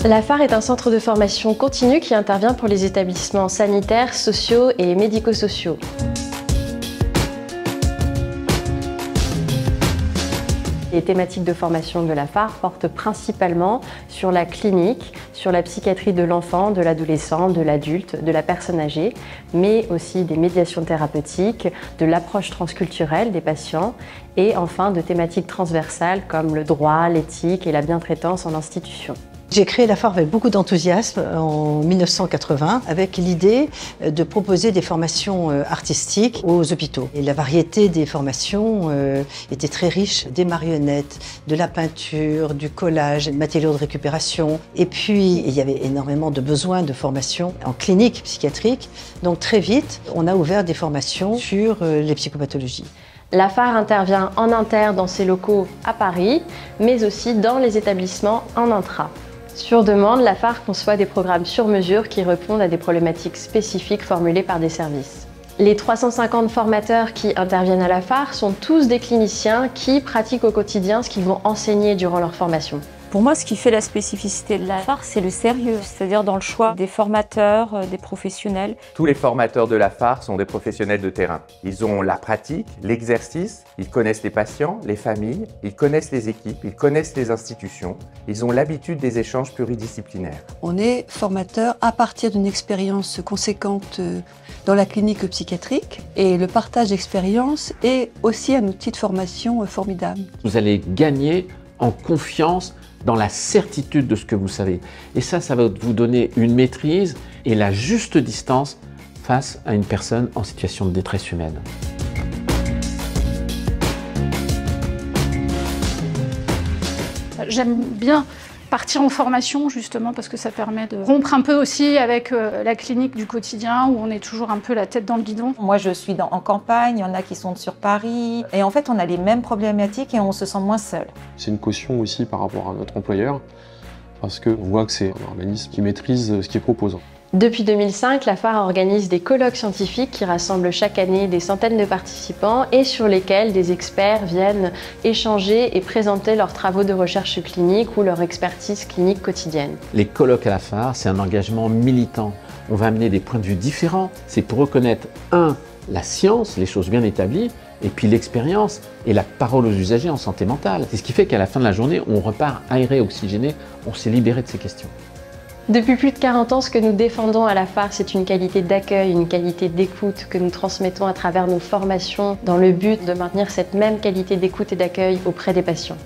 La phare est un centre de formation continue qui intervient pour les établissements sanitaires, sociaux et médico-sociaux. Les thématiques de formation de la phare portent principalement sur la clinique, sur la psychiatrie de l'enfant, de l'adolescent, de l'adulte, de la personne âgée, mais aussi des médiations thérapeutiques, de l'approche transculturelle des patients et enfin de thématiques transversales comme le droit, l'éthique et la bientraitance en institution. J'ai créé la phare avec beaucoup d'enthousiasme en 1980 avec l'idée de proposer des formations artistiques aux hôpitaux. Et la variété des formations était très riche, des marionnettes, de la peinture, du collage, des matériaux de récupération. Et puis il y avait énormément de besoins de formation en clinique psychiatrique. Donc très vite, on a ouvert des formations sur les psychopathologies. La phare intervient en inter dans ses locaux à Paris, mais aussi dans les établissements en intra. Sur demande, la phare conçoit des programmes sur mesure qui répondent à des problématiques spécifiques formulées par des services. Les 350 formateurs qui interviennent à la phare sont tous des cliniciens qui pratiquent au quotidien ce qu'ils vont enseigner durant leur formation. Pour moi, ce qui fait la spécificité de la phare, c'est le sérieux, c'est-à-dire dans le choix des formateurs, des professionnels. Tous les formateurs de la phare sont des professionnels de terrain. Ils ont la pratique, l'exercice, ils connaissent les patients, les familles, ils connaissent les équipes, ils connaissent les institutions, ils ont l'habitude des échanges pluridisciplinaires. On est formateur à partir d'une expérience conséquente dans la clinique psychiatrique et le partage d'expérience est aussi un outil de formation formidable. Vous allez gagner en confiance dans la certitude de ce que vous savez. Et ça va vous donner une maîtrise et la juste distance face à une personne en situation de détresse humaine. J'aime bien partir en formation justement parce que ça permet de rompre un peu aussi avec la clinique du quotidien où on est toujours un peu la tête dans le guidon. Moi je suis en campagne, il y en a qui sont sur Paris et en fait on a les mêmes problématiques et on se sent moins seul. C'est une caution aussi par rapport à notre employeur parce qu'on voit que c'est un organisme qui maîtrise ce qu'il propose. Depuis 2005, la phare organise des colloques scientifiques qui rassemblent chaque année des centaines de participants et sur lesquels des experts viennent échanger et présenter leurs travaux de recherche clinique ou leur expertise clinique quotidienne. Les colloques à la phare, c'est un engagement militant. On va amener des points de vue différents. C'est pour reconnaître, la science, les choses bien établies, et puis l'expérience et la parole aux usagers en santé mentale. C'est ce qui fait qu'à la fin de la journée, on repart aéré, oxygéné, on s'est libéré de ces questions. Depuis plus de 40 ans, ce que nous défendons à la phare, c'est une qualité d'accueil, une qualité d'écoute que nous transmettons à travers nos formations dans le but de maintenir cette même qualité d'écoute et d'accueil auprès des patients.